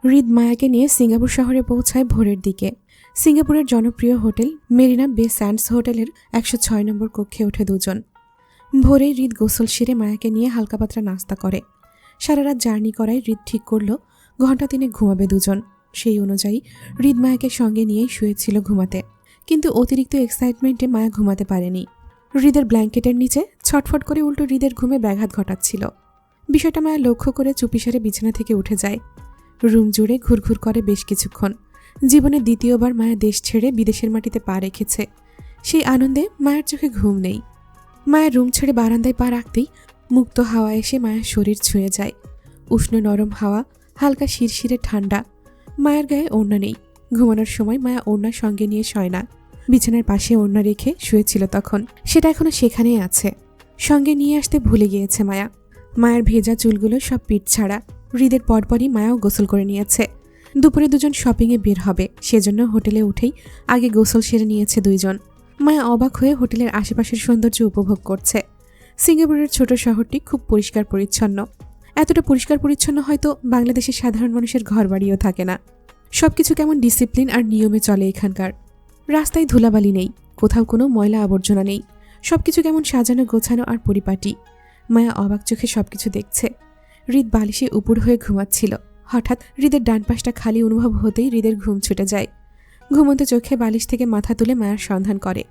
হৃদ মায়াকে নিয়ে সিঙ্গাপুর শহরে পৌঁছায় ভোরের দিকে। সিঙ্গাপুরের জনপ্রিয় হোটেল মেরিনা বে স্যান্ডস হোটেলের 106 নম্বর কক্ষে ওঠে দুজন। ভোরে হৃদ গোসল সেরে মায়াকে নিয়ে হালকা পাতলা নাস্তা করে। সারা রাত জার্নি করায় হৃদ ঠিক করল ঘণ্টা 3 ঘুমাবে দুজন। সেই অনুযায়ী হৃদ মায়াকে সঙ্গে নিয়েই শুয়েছিল ঘুমাতে, কিন্তু অতিরিক্ত এক্সাইটমেন্টে মায়া ঘুমাতে পারেনি। হৃদের ব্ল্যাঙ্কেটের নিচে ছটফট করে উল্টো হৃদের ঘুমে ব্যাঘাত ঘটাচ্ছিল। বিষয়টা মায়া লক্ষ্য করে চুপিসারে বিছানা থেকে উঠে যায়। রুম জুড়ে ঘুরঘুর করে বেশ কিছুক্ষণ। জীবনে দ্বিতীয়বার মায়া দেশ ছেড়ে বিদেশের মাটিতে পা রেখেছে। সেই আনন্দে মায়ের চোখে ঘুম নেই। মায়ের রুম ছেড়ে বারান্দায় পা রাখতেই মুক্ত হাওয়া এসে মায়ের শরীর ছুঁয়ে যায়। উষ্ণ নরম হাওয়া, হালকা শিরশিরে ঠান্ডা। মায়ের গায়ে ওড়না নেই। ঘুমানোর সময় মায়া ওড়না সঙ্গে নিয়ে শয় না, বিছানার পাশে ওড়না রেখে শুয়েছিল তখন। সেটা এখনো সেখানেই আছে। সঙ্গে নিয়ে আসতে ভুলে গিয়েছে মায়া। মায়ের ভেজা চুলগুলো সব পিঠ ছাড়া। হৃদের পরপরই মায়াও গোসল করে নিয়েছে। দুপুরে দুজন শপিংয়ে বের হবে, সেজন্য হোটেলে উঠেই আগে গোসল সেরে নিয়েছে দুইজন। মায়া অবাক হয়ে হোটেলের আশেপাশের সৌন্দর্য উপভোগ করছে। সিঙ্গাপুরের ছোট শহরটি খুব পরিষ্কার পরিচ্ছন্ন। এতটা পরিষ্কার পরিচ্ছন্ন হয়তো বাংলাদেশের সাধারণ মানুষের ঘরবাড়িও থাকে না। সবকিছু কেমন ডিসিপ্লিন আর নিয়মে চলে এখানকার। রাস্তায় ধুলাবালি নেই, কোথাও কোনো ময়লা আবর্জনা নেই। সবকিছু কেমন সাজানো গোছানো আর পরিপাটি। মায়া অবাক চোখে সবকিছু দেখছে। হৃদ বালিশে উপুর হয়ে ঘুমাচ্ছিল। হঠাৎ হৃদের ডান পাশটা খালি অনুভব হতেই হৃদের ঘুম ছুটে যায়। ঘুমন্ত চোখে বালিশ থেকে মাথা তুলে মায়ার সন্ধান করে।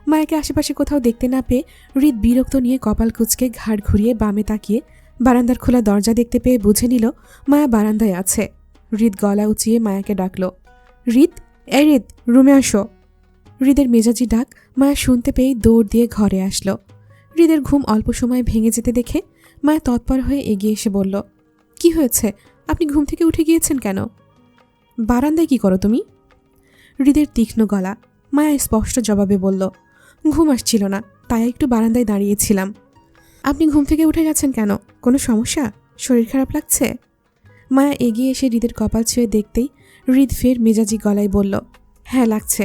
মায়াকে আশেপাশে কোথাও দেখতে না পেয়ে হৃদ বিরক্ত নিয়ে কপাল কুঁচকে ঘাড় ঘুরিয়ে বামে তাকিয়ে বারান্দার খোলা দরজা দেখতে পেয়ে বুঝে নিল মায়া বারান্দায় আছে। হৃদ গলা উঁচিয়ে মায়াকে ডাকল, হৃদ, এই হৃদ, রুমে আসো। হৃদের মেজাজি ডাক মায়া শুনতে পেয়েই দৌড় দিয়ে ঘরে আসলো। হৃদের ঘুম অল্প সময়ে ভেঙে যেতে দেখে মায়া তৎপর হয়ে এগিয়ে এসে বলল, কি হয়েছে? আপনি ঘুম থেকে উঠে গিয়েছেন কেন? বারান্দায় কি করো তুমি? হৃদের তীক্ষ্ণ গলা। মায়া স্পষ্ট জবাবে বলল, ঘুম আসছিল না, তাই একটু বারান্দায় দাঁড়িয়েছিলাম। আপনি ঘুম থেকে উঠে গেছেন কেন? কোনো সমস্যা? শরীর খারাপ লাগছে? মায়া এগিয়ে এসে হৃদের কপাল ছুঁয়ে দেখতেই হৃদ ফের মেজাজি গলায় বলল, হ্যাঁ লাগছে।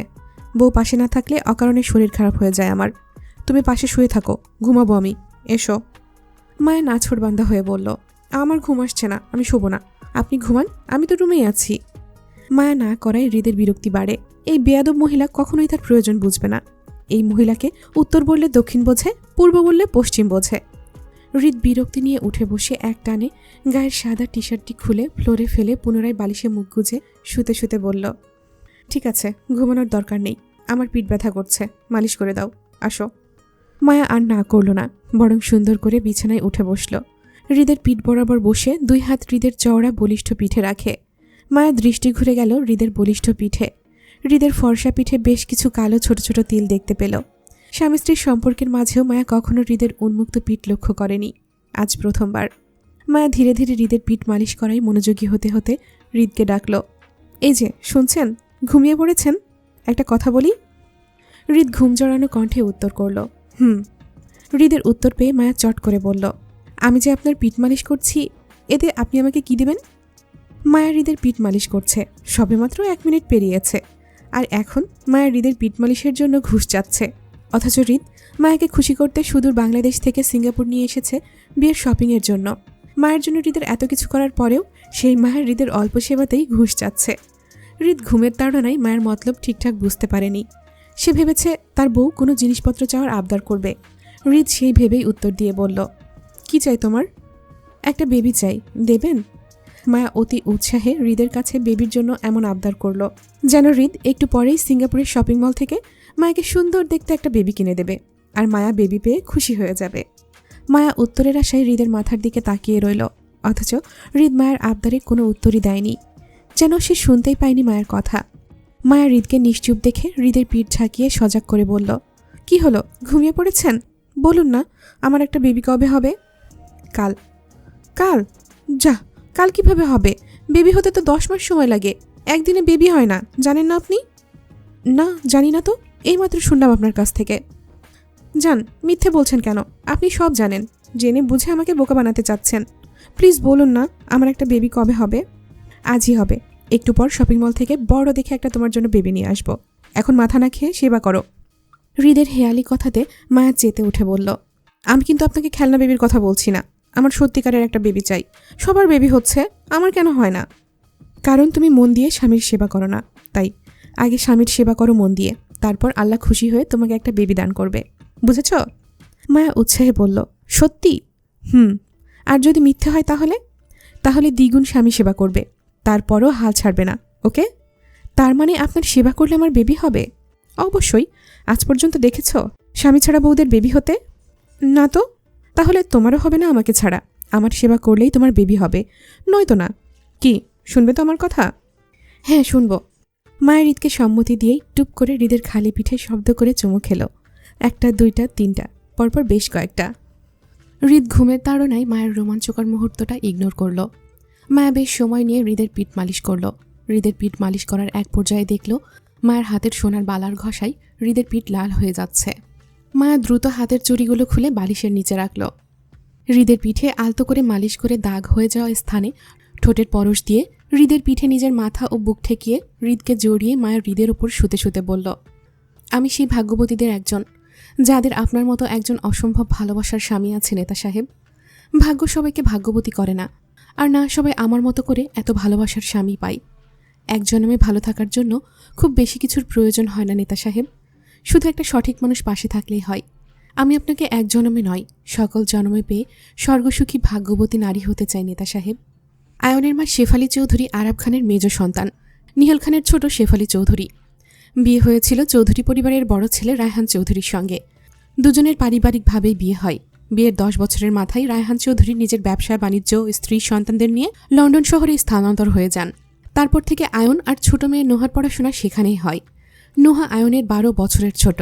বউ পাশে না থাকলে অকারণে শরীর খারাপ হয়ে যায় আমার। তুমি পাশে শুয়ে থাকো, ঘুমাবো আমি, এসো। মায়া নাছোড়বান্দা হয়ে বলল, আমার ঘুম আসছে না, আমি শোবো না। আপনি ঘুমান, আমি তো রুমেই আছি। মায়া না করায় হৃদের বিরক্তি বাড়ে। এই বেয়াদব মহিলা কখনোই তার প্রয়োজন বুঝবে না। এই মহিলাকে উত্তর বললে দক্ষিণ বোঝে, পূর্ব বললে পশ্চিম বোঝে। হৃদ বিরক্তি নিয়ে উঠে বসে এক টানে গায়ের সাদা টি শার্টটি খুলে ফ্লোরে ফেলে পুনরায় বালিশে মুখ গুজে শুতে শুতে বলল, ঠিক আছে, ঘুমানোর দরকার নেই। আমার পিঠ ব্যথা করছে, মালিশ করে দাও, আসো। মায়া আর না করল না, বরং সুন্দর করে বিছানায় উঠে বসল। হৃদের পিঠ বরাবর বসে দুই হাত হৃদের চওড়া বলিষ্ঠ পিঠে রাখে। মায়া দৃষ্টি ঘুরে গেল হৃদের বলিষ্ঠ পিঠে। হৃদের ফর্সা পিঠে বেশ কিছু কালো ছোট ছোট তিল দেখতে পেল। স্বামী স্ত্রীর সম্পর্কের মাঝেও মায়া কখনো হৃদের উন্মুক্ত পিঠ লক্ষ্য করেনি, আজ প্রথমবার। মায়া ধীরে ধীরে হৃদের পিঠ মালিশ করাই মনোযোগী হতে হতে হৃদকে ডাকল, এই যে শুনছেন, ঘুমিয়ে পড়েছেন? একটা কথা বলি। হৃদ ঘুম জড়ানো কণ্ঠে উত্তর করল, হৃদের উত্তর পেয়ে মায়া চট করে বলল, আমি যে আপনার পিঠ মালিশ করছি, এতে আপনি আমাকে কি দেবেন? মায়া হৃদের পিঠ মালিশ করছে, সবেমাত্র 1 মিনিট পেরিয়েছে, আর এখন মায়া হৃদের পিঠ মালিশের জন্য ঘুষ চাচ্ছে। অথচ হৃদ মায়াকে খুশি করতে সুদূর বাংলাদেশ থেকে সিঙ্গাপুর নিয়ে এসেছে বিয়ের শপিংয়ের জন্য। মায়ের জন্য হৃদের এত কিছু করার পরেও সেই মায়ের হৃদের অল্প সেবাতেই ঘুষ চাচ্ছে। হৃদ ঘুমের তাড়নায় মায়ের মতলব ঠিকঠাক বুঝতে পারেনি। সে ভেবেছে তার বউ কোনো জিনিসপত্র চাওয়ার আবদার করবে। হৃদ সেই ভেবেই উত্তর দিয়ে বলল, কি চাই তোমার? একটা বেবি চাই, দেবেন? মায়া অতি উৎসাহে হৃদের কাছে বেবির জন্য এমন আবদার করল যেন হৃদ একটু পরেই সিঙ্গাপুরের শপিং মল থেকে মায়াকে সুন্দর দেখতে একটা বেবি কিনে দেবে, আর মায়া বেবি পেয়ে খুশি হয়ে যাবে। মায়া উত্তরের আশায় হৃদের মাথার দিকে তাকিয়ে রইল, অথচ হৃদ মায়ের আবদারে কোনো উত্তরই দেয়নি, যেন সে শুনতেই পায়নি মায়ের কথা। মায়া হৃদকে নিশ্চুপ দেখে হৃদের পিঠ ঝাঁকিয়ে সজাগ করে বলল, কি হলো, ঘুমিয়ে পড়েছেন? বলুন না, আমার একটা বেবি কবে হবে? কাল। কাল? যা, কাল কিভাবে হবে? বেবি হতে তো 10 মাস সময় লাগে, একদিনে বেবি হয় না, জানেন না আপনি? না, জানি না তো, এইমাত্র শুনলাম আপনার কাছ থেকে। যান, মিথ্যে বলছেন কেন? আপনি সব জানেন, জেনে বুঝে আমাকে বোকা বানাতে চাচ্ছেন। প্লিজ বলুন না, আমার একটা বেবি কবে হবে? আজই হবে, একটু পর শপিং মল থেকে বড় দেখে একটা তোমার জন্য বেবি নিয়ে আসবো। এখন মাথা না খেয়ে সেবা করো। হৃদের হেয়ালি কথাতে মায়া চেতে উঠে বলল, আমি কিন্তু আপনাকে খেলনা বেবির কথা বলছি না, আমার সত্যিকারের একটা বেবি চাই। সবার বেবি হচ্ছে, আমার কেন হয় না? কারণ তুমি মন দিয়ে স্বামীর সেবা করো না, তাই আগে স্বামীর সেবা করো মন দিয়ে, তারপর আল্লাহ খুশি হয়ে তোমাকে একটা বেবি দান করবে, বুঝেছ? মায়া উৎসাহে বলল, সত্যি? আর যদি মিথ্যে হয় তাহলে দ্বিগুণ স্বামী সেবা করবে, তারপরও হাল ছাড়বে না, ওকে? তার মানে আপনার সেবা করলে আমার বেবি হবে? অবশ্যই। আজ পর্যন্ত দেখেছ স্বামী ছাড়া বউদের বেবি হতে? না তো। তাহলে তোমারও হবে না আমাকে ছাড়া। আমার সেবা করলেই তোমার বেবি হবে, নয়তো না। কি, শুনবে তো আমার কথা? হ্যাঁ, শুনব। মায়ের হৃদকে সম্মতি দিয়েই টুপ করে হৃদের খালি পিঠে শব্দ করে চুমু খেল। 1, 2, 3, পরপর বেশ কয়েকটা। হৃদ ঘুমের তাড়নায় মায়ের রোমাঞ্চকর মুহূর্তটা ইগনোর করল। মায়া বেশ সময় নিয়ে হৃদের পিঠ মালিশ করল। হৃদের পিঠ মালিশ করার এক পর্যায়ে দেখল মায়ের হাতের সোনার বালার ঘষায় হৃদের পিঠ লাল হয়ে যাচ্ছে। মায়া দ্রুত হাতের চুড়িগুলো খুলে বালিশের নিচে রাখল। হৃদের পিঠে আলতো করে মালিশ করে দাগ হয়ে যাওয়া স্থানে ঠোঁটের পরশ দিয়ে হৃদের পিঠে নিজের মাথা ও বুক ঠেকিয়ে হৃদকে জড়িয়ে মায়ের হৃদের ওপর শুতে শুতে বলল, আমি সেই ভাগ্যবতীদের একজন, যাদের আপনার মতো একজন অসম্ভব ভালোবাসার স্বামী আছে নেতা সাহেব। ভাগ্য সবাইকে ভাগ্যবতী করে না, আর না সবাই আমার মতো করে এত ভালোবাসার স্বামী পায়। এক জন্মে ভালো থাকার জন্য খুব বেশি কিছুর প্রয়োজন হয় না নেতা সাহেব, শুধু একটা সঠিক মানুষ পাশে থাকলেই হয়। আমি আপনাকে এক জন্মে নয়, সকল জন্মে পেয়ে স্বর্গসুখী ভাগ্যবতী নারী হতে চাই নেতা সাহেব। আয়নের মা শেফালি চৌধুরী আরাব খানের মেজ সন্তান, নিহাল খানের ছোট শেফালি চৌধুরী। বিয়ে হয়েছিল চৌধুরী পরিবারের বড় ছেলে রায়হান চৌধুরীর সঙ্গে। দুজনের পারিবারিকভাবেই বিয়ে হয়। বিয়ের 10 বছরের মাথায় রায়হান চৌধুরী নিজের ব্যবসা বাণিজ্য, স্ত্রী সন্তানদের নিয়ে লন্ডন শহরে স্থানান্তর হয়ে যান। তারপর থেকে আয়ন আর ছোট মেয়ে নোহার পড়াশোনা সেখানেই হয়। নোহা আয়নের 12 বছরের ছোট।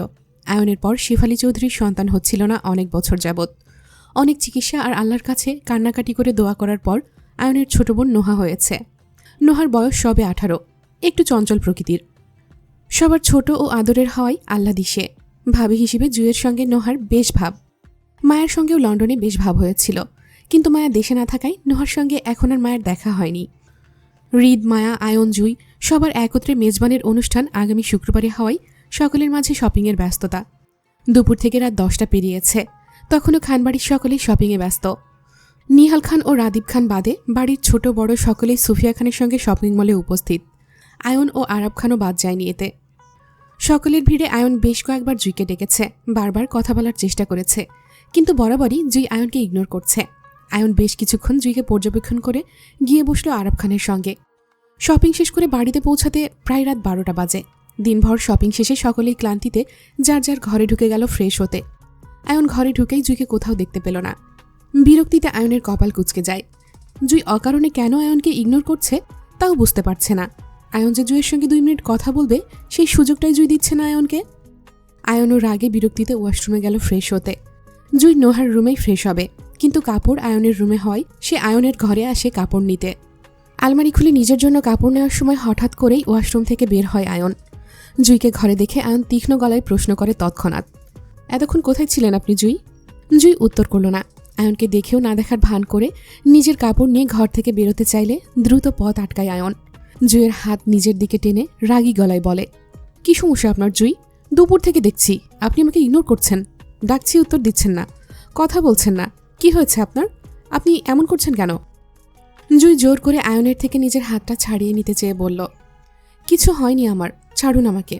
আয়নের পর শেফালি চৌধুরীর সন্তান হচ্ছিল না অনেক বছর যাবৎ। অনেক চিকিৎসা আর আল্লাহর কাছে কান্নাকাটি করে দোয়া করার পর আয়নের ছোট বোন নোহা হয়েছে। নোহার বয়স সবে 18, একটু চঞ্চল প্রকৃতির। সবার ছোট ও আদরের হওয়ায় আহ্লাদিসে। ভাবি হিসেবে জুয়ের সঙ্গে নোহার বেশ ভাব। মায়ের সঙ্গেও লন্ডনে বেশ ভাব হয়েছিল, কিন্তু মায়া দেশে না থাকায় নোহার সঙ্গে এখন আর মায়ের দেখা হয়নি। হৃদ, মায়া, আয়ন, জুই সবার একত্রে মেজবানের অনুষ্ঠান আগামী শুক্রবারে হওয়ায় সকলের মাঝে শপিংয়ের ব্যস্ততা। দুপুর থেকে রাত 10টা পেরিয়েছে, তখনও খানবাড়ির সকলেই শপিংয়ে ব্যস্ত। নিহাল খান ও রাদীপ খান বাদে বাড়ির ছোট বড় সকলেই সুফিয়া খানের সঙ্গে শপিং মলে উপস্থিত। আয়ন ও আরব খানও বাদ যায়নি এতে। সকলের ভিড়ে আয়ন বেশ কয়েকবার জুইকে ডেকেছে, বারবার কথা বলার চেষ্টা করেছে, কিন্তু বরাবরই জুই আয়নকে ইগনোর করছে। আয়ন বেশ কিছুক্ষণ জুইকে পর্যবেক্ষণ করে গিয়ে বসল আরব খানের সঙ্গে। শপিং শেষ করে বাড়িতে পৌঁছাতে প্রায় রাত 12টা বাজে। দিনভর শপিং শেষে সকলেই ক্লান্তিতে যার যার ঘরে ঢুকে গেল ফ্রেশ হতে। আয়ন ঘরে ঢুকেই জুইকে কোথাও দেখতে পেল না। বিরক্তিতে আয়নের কপাল কুঁচকে যায়। জুই অকারণে কেন আয়নকে ইগনোর করছে তাও বুঝতে পারছে না। আয়ন যে জুইয়ের সঙ্গে 2 মিনিট কথা বলবে সেই সুযোগটাই জুই দিচ্ছে না আয়নকে। আয়নও রাগে বিরক্তিতে ওয়াশরুমে গেল ফ্রেশ হতে। জুই নোহার রুমেই ফ্রেশ হবে, কিন্তু কাপড় আয়নের রুমে হয় সে আয়নের ঘরে আসে কাপড় নিতে। আলমারি খুলে নিজের জন্য কাপড় নেওয়ার সময় হঠাৎ করেই ওয়াশরুম থেকে বের হয় আয়ন। জুইকে ঘরে দেখে আয়ন তীক্ষ্ণ গলায় প্রশ্ন করে তৎক্ষণাৎ, এতক্ষণ কোথায় ছিলেন আপনি জুই? জুই উত্তর করল না। আয়নকে দেখেও না দেখার ভান করে নিজের কাপড় নিয়ে ঘর থেকে বেরোতে চাইলে দ্রুত পথ আটকায় আয়ন। জুইয়ের হাত নিজের দিকে টেনে রাগী গলায় বলে, কি সমস্যা আপনার জুই? দুপুর থেকে দেখছি আপনি আমাকে ইগনোর করছেন, ডাকছি উত্তর দিচ্ছেন না, কথা বলছেন না, কি হয়েছে আপনার? আপনি এমন করছেন কেন? জুই জোর করে আয়নের থেকে নিজের হাতটা ছাড়িয়ে নিতে চেয়ে বলল, কিছু হয়নি আমার, ছাড়ুন আমাকে।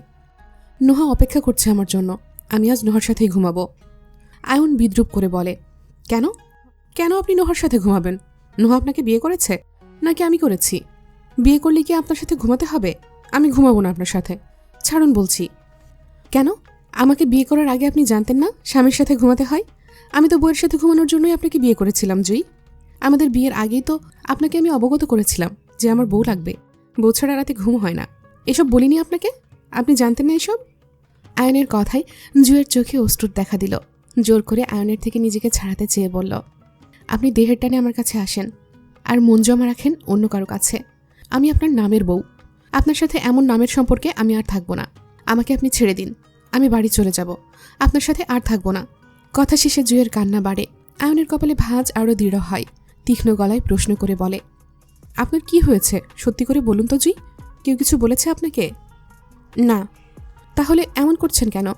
নোহা অপেক্ষা করছে আমার জন্য, আমি আজ নোহার সাথেই ঘুমাবো। আয়ন বিদ্রুপ করে বলে, কেন কেন আপনি নোহার সাথে ঘুমাবেন? নোহা আপনাকে বিয়ে করেছে নাকি আমি করেছি? বিয়ে করলে কি আপনার সাথে ঘুমাতে হবে? আমি ঘুমাবো না আপনার সাথে, ছাড়ুন বলছি। কেন? আমাকে বিয়ে করার আগে আপনি জানতেন না স্বামীর সাথে ঘুমাতে হয়? আমি তো বউয়ের সাথে ঘুমানোর জন্যই আপনাকে বিয়ে করেছিলাম জুই। আমাদের বিয়ের আগেই তো আপনাকে আমি অবগত করেছিলাম যে আমার বউ লাগবে, বউ ছাড়া রাতে ঘুম হয় না। এসব বলিনি আপনাকে? আপনি জানতেন না এসব? আয়নের কথায় জুয়ের চোখে অশ্রুর দেখা দিল। জোর করে আয়নের থেকে নিজেকে ছাড়াতে চেয়ে বলল, আপনি দেহের টানে আমার কাছে আসেন আর মন জমা রাখেন অন্য কারো কাছে। আমি আপনার নামের বউ, আপনার সাথে এমন নামের সম্পর্কে আমি আর থাকবো না। আমাকে আপনি ছেড়ে দিন, আমি বাড়ি চলে যাব, আপনার সাথে আর থাকবো না। কথা শেষে জুয়ের কান্না বাড়ে। আয়নের কপালে ভাঁজ আরও দৃঢ় হয়। তীক্ষ্ণ গলায় প্রশ্ন করে বলে, আপনার কি হয়েছে সত্যি করে বলুন তো জুই? কেউ কিছু বলেছে আপনাকে? না। তাহলে এমন করছেন কেন?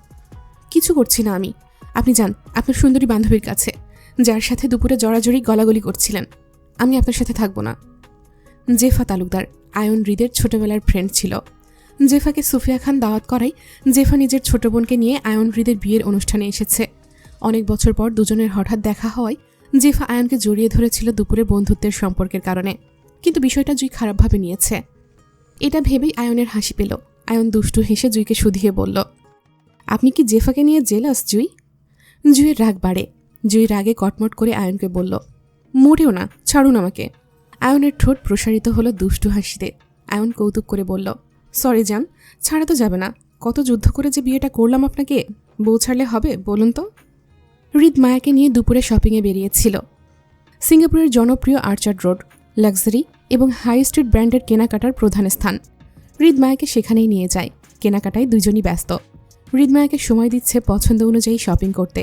কিছু করছি না আমি। আপনি যান আপনার সুন্দরী বান্ধবীর কাছে, যার সাথে দুপুরে জড়াজড়ি গলাগলি করছিলেন। আমি আপনার সাথে থাকবো না। জেফা তালুকদার, আয়ন হৃদের ছোটবেলার ফ্রেন্ড ছিল। জেফাকে সুফিয়া খান দাওয়াত করায় জেফা নিজের ছোট বোনকে নিয়ে আয়ন হৃদের বিয়ের অনুষ্ঠানে এসেছে। অনেক বছর পর দুজনের হঠাৎ দেখা হওয়ায় জেফা আয়নকে জড়িয়ে ধরেছিল দুপুরে বন্ধুত্বের সম্পর্কের কারণে, কিন্তু বিষয়টা জুই খারাপভাবে নিয়েছে। এটা ভেবেই আয়নের হাসি পেল। আয়ন দুষ্টু হেসে জুইকে শুধিয়ে বলল, আপনি কি জেফাকে নিয়ে জেলাস জুই? জুইয়ের রাগ বাড়ে। জুই রাগে কটমট করে আয়নকে বলল, মোটেও না, ছাড়ুন আমাকে। আয়নের ঠোঁট প্রসারিত হলো দুষ্টু হাসিতে। আয়ন কৌতুক করে বলল, সরি জান, ছাড়া তো যাবে না। কত যুদ্ধ করে যে বিয়েটা করলাম আপনাকে, বউ ছাড়লে হবে বলুন তো? হৃদ মায়াকে নিয়ে দুপুরে শপিংয়ে বেরিয়েছিল। সিঙ্গাপুরের জনপ্রিয় আর্চার্ড রোড লাক্সারি এবং হাই স্ট্রিট ব্র্যান্ডের কেনাকাটার প্রধান স্থান। হৃদ মায়াকে সেখানেই নিয়ে যায়। কেনাকাটায় দুজনই ব্যস্ত। হৃদ মায়াকে সময় দিচ্ছে পছন্দ অনুযায়ী শপিং করতে।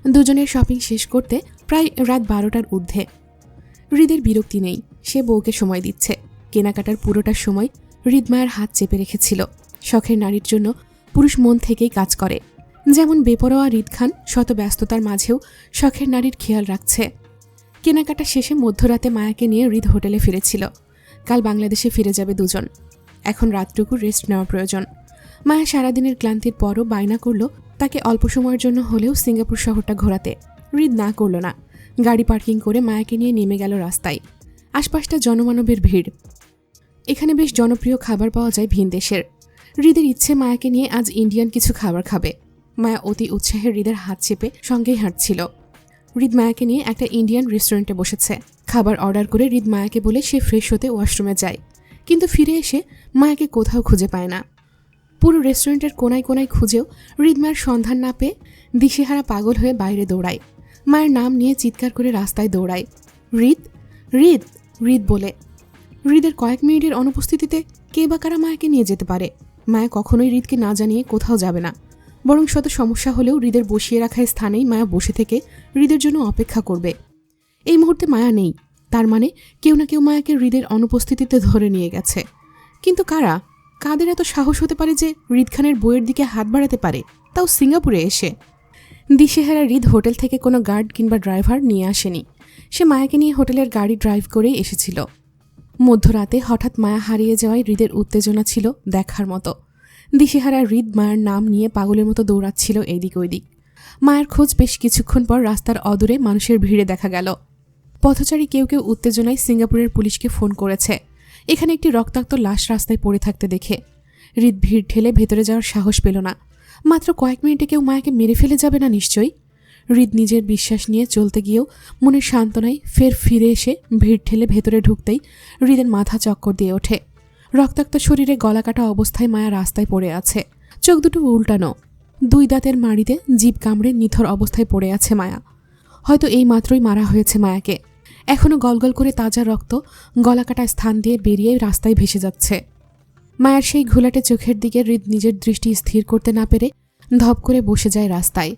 দুজনের শপিং শেষ করতে প্রায় রাত 12টার ঊর্ধ্বে। হৃদের বিরক্তি নেই, সে বউকে সময় দিচ্ছে। কেনাকাটার পুরোটার সময় হৃদ মায়ের হাত চেপে রেখেছিল। শখের নারীর জন্য পুরুষ মন থেকেই কাজ করে। যেমন বেপরোয়া হৃদ খান শত ব্যস্ততার মাঝেও শখের নারীর খেয়াল রাখছে। কেনাকাটা শেষে মধ্যরাতে মায়াকে নিয়ে হৃদ হোটেলে ফিরেছিল। কাল বাংলাদেশে ফিরে যাবে দুজন। এখন রাতটুকু রেস্ট নেওয়া প্রয়োজন। মায়া সারাদিনের ক্লান্তির পরও বায়না করল তাকে অল্প সময়ের জন্য হলেও সিঙ্গাপুর শহরটা ঘোরাতে। হৃদ না করল না। গাড়ি পার্কিং করে মায়াকে নিয়ে নেমে গেল রাস্তায়। আশপাশটা জনমানবের ভিড়। এখানে বেশ জনপ্রিয় খাবার পাওয়া যায় ভিন দেশের। হৃদের ইচ্ছে মায়াকে নিয়ে আজ ইন্ডিয়ান কিছু খাবার খাবে। মায়া অতি উৎসাহে হৃদের হাত চেপে সঙ্গেই হাঁটছিল। হৃদ মায়াকে নিয়ে একটা ইন্ডিয়ান রেস্টুরেন্টে বসেছে। খাবার অর্ডার করে হৃদ মায়াকে বলে সে ফ্রেশ হতে ওয়াশরুমে যায়, কিন্তু ফিরে এসে মায়াকে কোথাও খুঁজে পায় না। পুরো রেস্টুরেন্টের কোনায় কোনায় খুঁজেও হৃদ মায়ের সন্ধান না পেয়ে দিশেহারা পাগল হয়ে বাইরে দৌড়ায়। মায়ের নাম নিয়ে চিৎকার করে রাস্তায় দৌড়ায়, হৃদ হৃদ হৃদ বলে। হৃদের কয়েক মিনিটের অনুপস্থিতিতে কে বা কারা মায়াকে নিয়ে যেতে পারে? মায়া কখনোই হৃদকে না জানিয়ে কোথাও যাবে না। বরং শত সমস্যা হলেও হৃদের বসিয়ে রাখা স্থানেই মায়া বসে থেকে হৃদের জন্য অপেক্ষা করবে। এই মুহূর্তে মায়া নেই, তার মানে কেউ না কেউ মায়াকে হৃদের অনুপস্থিতিতে ধরে নিয়ে গেছে। কিন্তু কারা? কাদের এত সাহস হতে পারে যে হৃদ খানের বইয়ের দিকে হাত বাড়াতে পারে, তাও সিঙ্গাপুরে এসে? দিশেহারা হৃদ হোটেল থেকে কোনো গার্ড কিংবা ড্রাইভার নিয়ে আসেনি। সে মায়াকে নিয়ে হোটেলের গাড়ি ড্রাইভ করেই এসেছিল। মধ্যরাতে হঠাৎ মায়া হারিয়ে যাওয়ায় হৃদের উত্তেজনা ছিল দেখার মতো। দিশেহারা হৃদ মায়ের নাম নিয়ে পাগলের মতো দৌড়াচ্ছিল এইদিক ওইদিক। মায়ের খোঁজ বেশ কিছুক্ষণ পর রাস্তার অদূরে মানুষের ভিড়ে দেখা গেল। পথচারী কেউ কেউ উত্তেজনায় সিঙ্গাপুরের পুলিশকে ফোন করেছে। এখানে একটি রক্তাক্ত লাশ রাস্তায় পড়ে থাকতে দেখে হৃদ ভিড় ঠেলে ভেতরে যাওয়ার সাহস পেল না। মাত্র কয়েক মিনিটে কেউ মায়াকে মেরে ফেলে যাবে না নিশ্চয়ই? হৃদ নিজের বিশ্বাস নিয়ে চলতে গিয়েও মনের সান্ত্বনায় ফের ফিরে এসে ভিড় ঠেলে ভেতরে ঢুকতেই হৃদের মাথা চক্কর দিয়ে ওঠে। রক্তাক্ত শরীরে গলাকাটা অবস্থায় মায়া রাস্তায় পড়ে আছে। চোখ দুটো উল্টানো, দুই দাঁতের মাড়িতে জিভ কামড়ে নিথর অবস্থায় পড়ে আছে মায়া। হয়তো এই মাত্রই মারা হয়েছে মায়াকে। এখনও গলগল করে তাজা রক্ত গলাকাটা স্থান দিয়ে বেরিয়ে রাস্তায় ভেসে যাচ্ছে। মায়ার সেই ঘোলাটে চোখের দিকে হৃদ নিজের দৃষ্টি স্থির করতে না পেরে ধপ করে বসে যায় রাস্তায়।